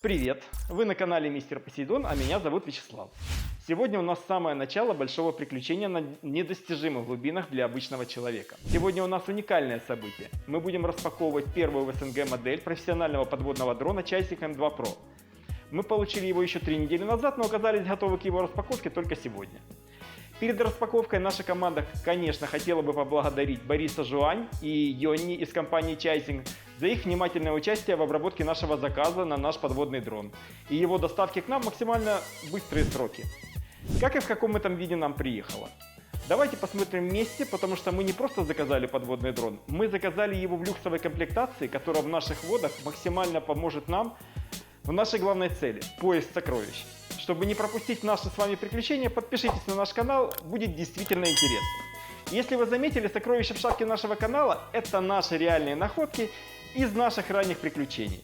Привет! Вы на канале Мистер Посейдон, а меня зовут Вячеслав. Сегодня у нас самое начало большого приключения на недостижимых глубинах для обычного человека. Сегодня у нас уникальное событие. Мы будем распаковывать первую в СНГ модель профессионального подводного дрона Чайсик М2 Pro. Мы получили его еще 3 недели назад, но оказались готовы к его распаковке только сегодня. Перед распаковкой наша команда, конечно, хотела бы поблагодарить Бориса Жуань и Йонни из компании Чайсик за их внимательное участие в обработке нашего заказа на наш подводный дрон и его доставке к нам в максимально быстрые сроки. Как и в каком этом виде нам приехало. Давайте посмотрим вместе, потому что мы не просто заказали подводный дрон, мы заказали его в люксовой комплектации, которая в наших водах максимально поможет нам в нашей главной цели – поиск сокровищ. Чтобы не пропустить наши с вами приключения, подпишитесь на наш канал, будет действительно интересно. Если вы заметили, сокровища в шапке нашего канала – это наши реальные находки из наших ранних приключений.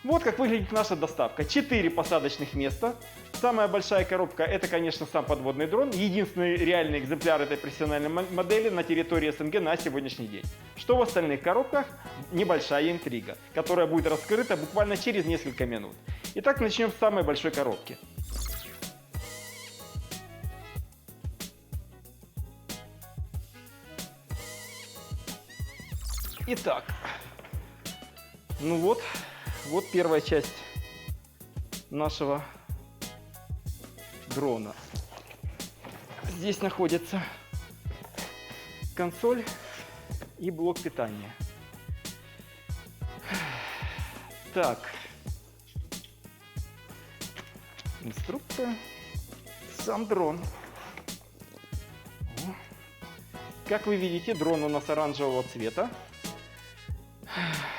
Вот как выглядит наша доставка. 4 посадочных места. Самая большая коробка – это, конечно, сам подводный дрон. Единственный реальный экземпляр этой профессиональной модели на территории СНГ на сегодняшний день. Что в остальных коробках? Небольшая интрига, которая будет раскрыта буквально через несколько минут. Итак, начнем с самой большой коробки. Итак, ну вот первая часть нашего дрона. Здесь находится консоль и блок питания. Так, инструкция, сам дрон. Как вы видите, дрон у нас оранжевого цвета.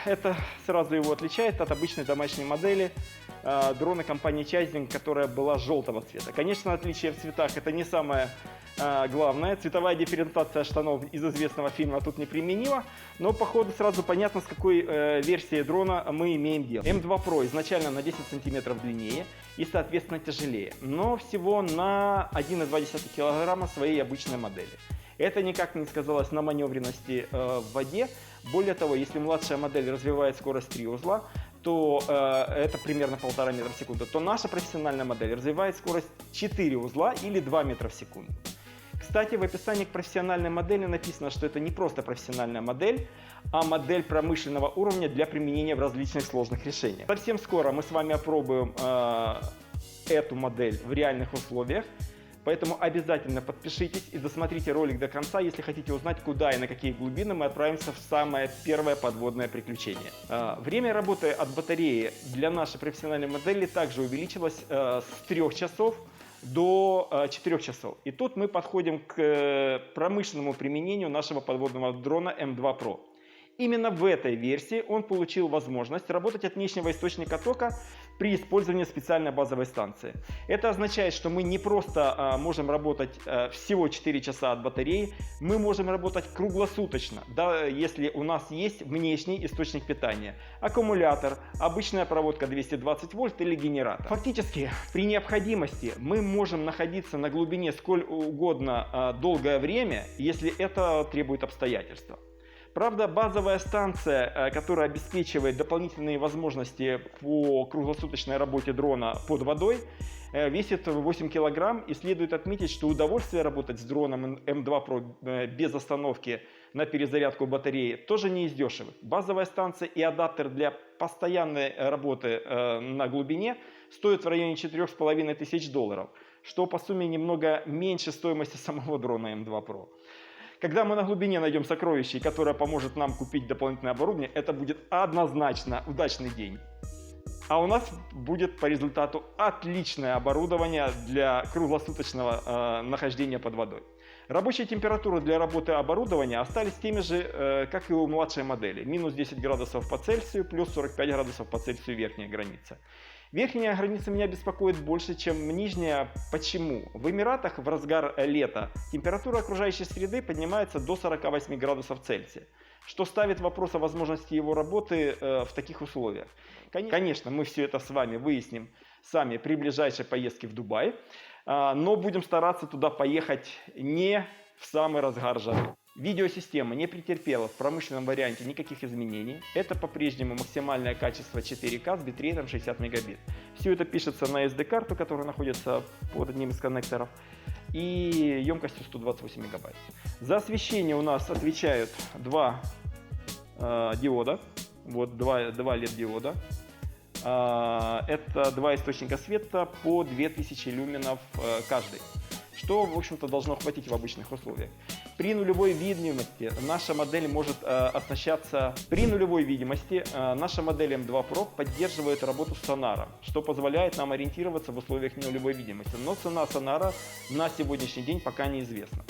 Это сразу его отличает от обычной домашней модели дрона компании Чайсик, которая была желтого цвета. Конечно, отличие в цветах это не самое главное. Цветовая дифференциация штанов из известного фильма тут неприменима, но по ходу сразу понятно, с какой версией дрона мы имеем дело. М2 Pro изначально на 10 см длиннее и, соответственно, тяжелее, но всего на 1,2 кг своей обычной модели. Это никак не сказалось на маневренности в воде. Более того, если младшая модель развивает скорость 3 узла, то это примерно 1,5 метра в секунду, то наша профессиональная модель развивает скорость 4 узла или 2 метра в секунду. Кстати, в описании к профессиональной модели написано, что это не просто профессиональная модель, а модель промышленного уровня для применения в различных сложных решениях. Совсем скоро мы с вами опробуем эту модель в реальных условиях. Поэтому обязательно подпишитесь и досмотрите ролик до конца, если хотите узнать, куда и на какие глубины мы отправимся в самое первое подводное приключение. Время работы от батареи для нашей профессиональной модели также увеличилось с 3 часов до 4 часов. И тут мы подходим к промышленному применению нашего подводного дрона М2 Pro. Именно в этой версии он получил возможность работать от внешнего источника тока при использовании специальной базовой станции. Это означает, что мы не просто можем работать всего 4 часа от батареи, мы можем работать круглосуточно, да, если у нас есть внешний источник питания. Аккумулятор, обычная проводка 220 вольт или генератор. Фактически, при необходимости мы можем находиться на глубине сколь угодно долгое время, если это требует обстоятельства. Правда, базовая станция, которая обеспечивает дополнительные возможности по круглосуточной работе дрона под водой, весит 8 кг, и следует отметить, что удовольствие работать с дроном М2 Pro без остановки на перезарядку батареи тоже не из дешевых. Базовая станция и адаптер для постоянной работы на глубине стоят в районе $4500, что по сумме немного меньше стоимости самого дрона М2 Pro. Когда мы на глубине найдем сокровище, которое поможет нам купить дополнительное оборудование, это будет однозначно удачный день. А у нас будет по результату отличное оборудование для круглосуточного нахождения под водой. Рабочие температуры для работы оборудования остались теми же, как и у младшей модели. Минус 10 градусов по Цельсию, плюс 45 градусов по Цельсию верхняя граница. Верхняя граница меня беспокоит больше, чем нижняя. Почему? В Эмиратах в разгар лета температура окружающей среды поднимается до 48 градусов Цельсия, что ставит вопрос о возможности его работы в таких условиях. Конечно, мы все это с вами выясним сами при ближайшей поездке в Дубай, но будем стараться туда поехать не в самый разгар жары. Видеосистема не претерпела в промышленном варианте никаких изменений. Это по-прежнему максимальное качество 4К с битрейтом 60 мегабит. Все это пишется на SD-карту, которая находится под одним из коннекторов, и емкостью 128 мегабайт. За освещение у нас отвечают два диода. Вот два LED-диода. Это два источника света по 2000 люменов каждый, что, в общем-то, должно хватить в обычных условиях. При нулевой видимости наша модель может оснащаться... При нулевой видимости наша модель M2 Pro поддерживает работу сонара, что позволяет нам ориентироваться в условиях нулевой видимости. Но цена сонара на сегодняшний день пока неизвестна.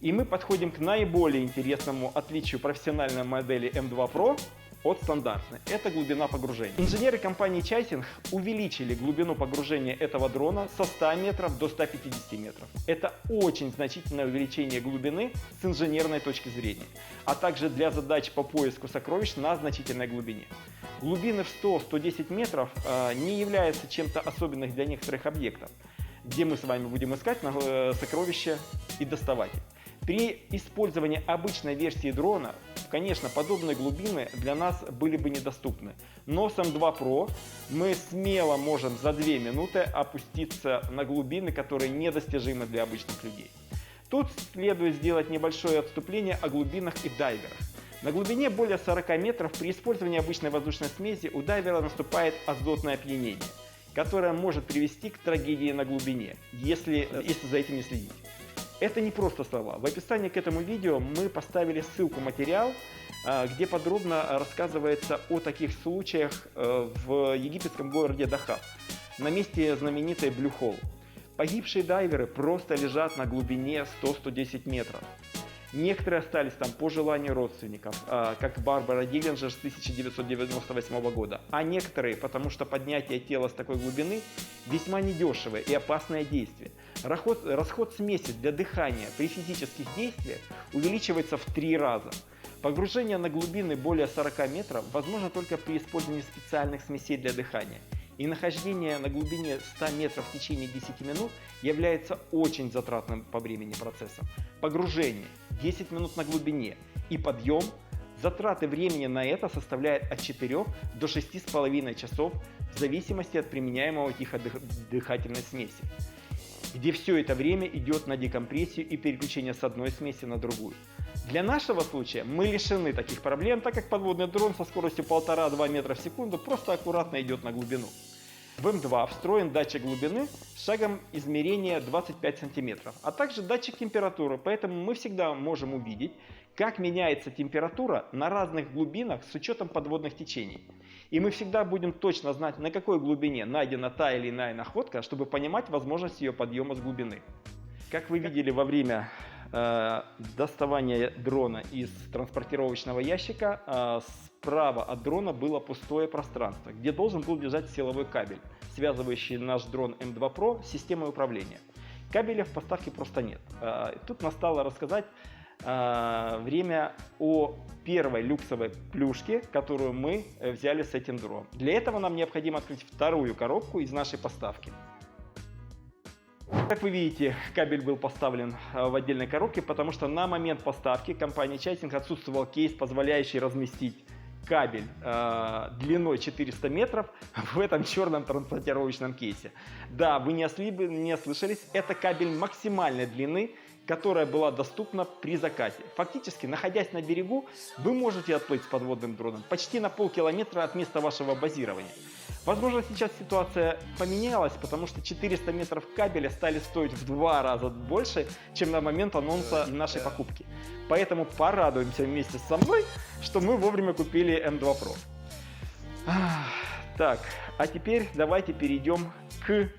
И мы подходим к наиболее интересному отличию профессиональной модели M2 Pro от стандартной. Это глубина погружения. Инженеры компании Чайсинг увеличили глубину погружения этого дрона со 100 метров до 150 метров. Это очень значительное увеличение глубины с инженерной точки зрения, а также для задач по поиску сокровищ на значительной глубине. Глубины в 100-110 метров не являются чем-то особенным для некоторых объектов, где мы с вами будем искать сокровища и доставать их. При использовании обычной версии дрона, конечно, подобные глубины для нас были бы недоступны. Но с M2 Pro мы смело можем за 2 минуты опуститься на глубины, которые недостижимы для обычных людей. Тут следует сделать небольшое отступление о глубинах и дайверах. На глубине более 40 метров при использовании обычной воздушной смеси у дайвера наступает азотное опьянение, которое может привести к трагедии на глубине, если за этим не следить. Это не просто слова. В описании к этому видео мы поставили ссылку-материал, где подробно рассказывается о таких случаях в египетском городе Дахаб, на месте знаменитой Blue Hole. Погибшие дайверы просто лежат на глубине 100-110 метров. Некоторые остались там по желанию родственников, как Барбара Диллинджер с 1998 года, а некоторые, потому что поднятие тела с такой глубины весьма недешевое и опасное действие. Расход смеси для дыхания при физических действиях увеличивается в 3 раза. Погружение на глубины более 40 метров возможно только при использовании специальных смесей для дыхания. И нахождение на глубине 100 метров в течение 10 минут является очень затратным по времени процессом. Погружение 10 минут на глубине и подъем, затраты времени на это составляют от 4 до 6,5 часов в зависимости от применяемого тиходыхательной смеси, где все это время идет на декомпрессию и переключение с одной смеси на другую. Для нашего случая мы лишены таких проблем, так как подводный дрон со скоростью 1,5-2 метра в секунду просто аккуратно идет на глубину. В M2 встроен датчик глубины с шагом измерения 25 см, а также датчик температуры, поэтому мы всегда можем увидеть, как меняется температура на разных глубинах с учетом подводных течений. И мы всегда будем точно знать, на какой глубине найдена та или иная находка, чтобы понимать возможность ее подъема с глубины. Как вы видели во время доставания дрона из транспортировочного ящика, справа от дрона было пустое пространство, где должен был лежать силовой кабель, связывающий наш дрон M2 Pro с системой управления. Кабеля в поставке просто нет. Тут настало рассказать время о первой люксовой плюшке, которую мы взяли с этим дроном. Для этого нам необходимо открыть вторую коробку из нашей поставки. Как вы видите, кабель был поставлен в отдельной коробке, потому что на момент поставки компании Чайсинг отсутствовал кейс, позволяющий разместить кабель длиной 400 метров в этом черном транспортировочном кейсе. Да, вы не ослышались, это кабель максимальной длины, которая была доступна при закате. Фактически, находясь на берегу, вы можете отплыть с подводным дроном почти на полкилометра от места вашего базирования. Возможно, сейчас ситуация поменялась, потому что 400 метров кабеля стали стоить в 2 раза больше, чем на момент анонса нашей покупки. Поэтому порадуемся вместе со мной, что мы вовремя купили M2 Pro. Так, а теперь давайте перейдем к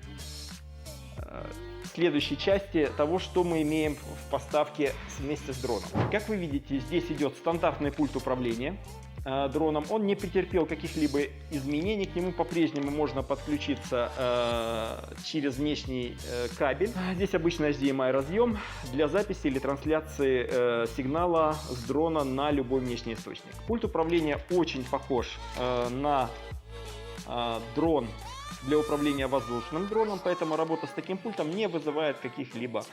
следующей части того, что мы имеем в поставке вместе с дроном. Как вы видите, здесь идет стандартный пульт управления дроном. Он не претерпел каких-либо изменений, к нему по-прежнему можно подключиться через внешний кабель. Здесь обычный HDMI разъем для записи или трансляции сигнала с дрона на любой внешний источник. Пульт управления очень похож на дрон для управления воздушным дроном, поэтому работа с таким пультом не вызывает каких-либо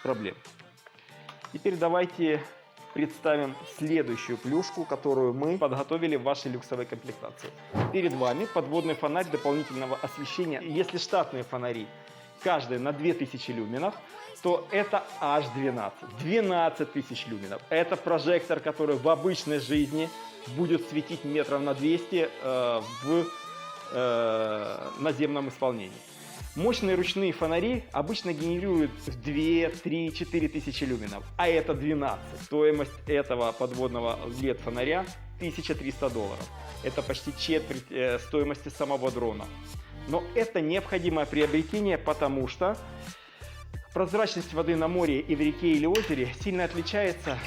проблем. Теперь давайте представим следующую плюшку, которую мы подготовили в вашей люксовой комплектации. Перед вами подводный фонарь дополнительного освещения. Если штатные фонари каждый на 2000 люменов, то это аж 12 тысяч люменов. Это прожектор, который в обычной жизни будет светить метров на 200 в наземном исполнении. Мощные ручные фонари обычно генерируют 2, 3, 4 тысячи люменов, а это 12. Стоимость этого подводного LED-фонаря $1300. Это почти четверть стоимости самого дрона. Но это необходимое приобретение, потому что прозрачность воды на море и в реке или озере сильно отличается,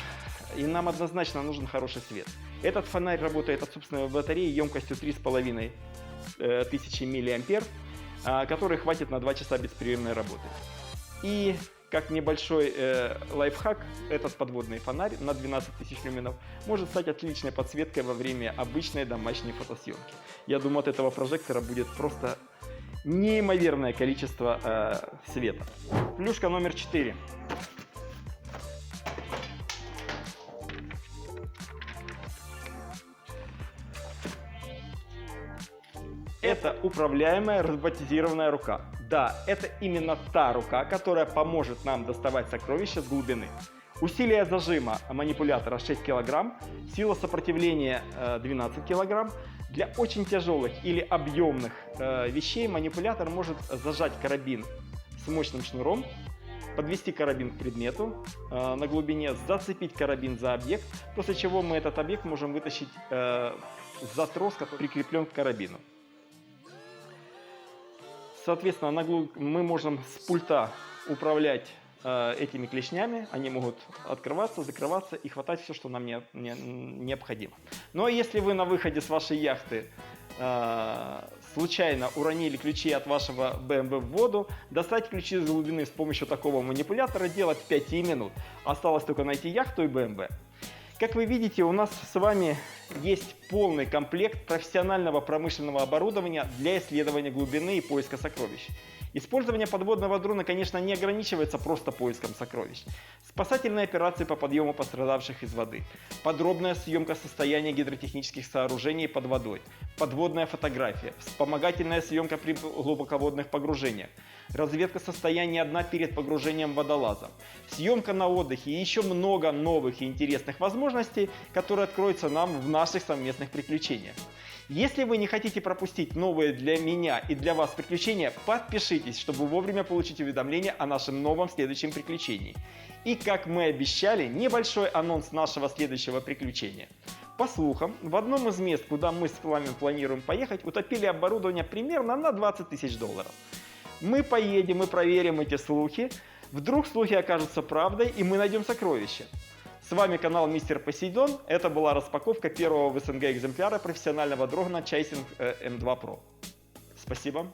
и нам однозначно нужен хороший свет. Этот фонарь работает от собственной батареи емкостью 3500 мА, который хватит на 2 часа беспрерывной работы. И как небольшой лайфхак, этот подводный фонарь на 12 тысяч люменов может стать отличной подсветкой во время обычной домашней фотосъемки. Я думаю, от этого прожектора будет просто неимоверное количество света. Плюшка номер 4. Это управляемая роботизированная рука. Да, это именно та рука, которая поможет нам доставать сокровища с глубины. Усилие зажима манипулятора 6 кг, сила сопротивления 12 кг. Для очень тяжелых или объемных вещей манипулятор может зажать карабин с мощным шнуром, подвести карабин к предмету на глубине, зацепить карабин за объект, после чего мы этот объект можем вытащить за трос, который прикреплен к карабину. Соответственно, мы можем с пульта управлять этими клешнями. Они могут открываться, закрываться и хватать все, что нам необходимо. Но если вы на выходе с вашей яхты случайно уронили ключи от вашего BMW в воду, достать ключи из глубины с помощью такого манипулятора делать 5 минут. Осталось только найти яхту и BMW. Как вы видите, у нас с вами есть полный комплект профессионального промышленного оборудования для исследования глубины и поиска сокровищ. Использование подводного дрона, конечно, не ограничивается просто поиском сокровищ. Спасательные операции по подъему пострадавших из воды, подробная съемка состояния гидротехнических сооружений под водой, подводная фотография, вспомогательная съемка при глубоководных погружениях, разведка состояния дна перед погружением водолаза, съемка на отдыхе и еще много новых и интересных возможностей, которые откроются нам в наших совместных приключениях. Если вы не хотите пропустить новые для меня и для вас приключения, подпишитесь, чтобы вовремя получить уведомления о нашем новом следующем приключении. И как мы обещали, небольшой анонс нашего следующего приключения. По слухам, в одном из мест, куда мы с вами планируем поехать, утопили оборудование примерно на $20 000. Мы поедем и проверим эти слухи. Вдруг слухи окажутся правдой, и мы найдем сокровища. С вами канал Мистер Посейдон. Это была распаковка первого в СНГ экземпляра профессионального дрона Chasing M2 Pro. Спасибо.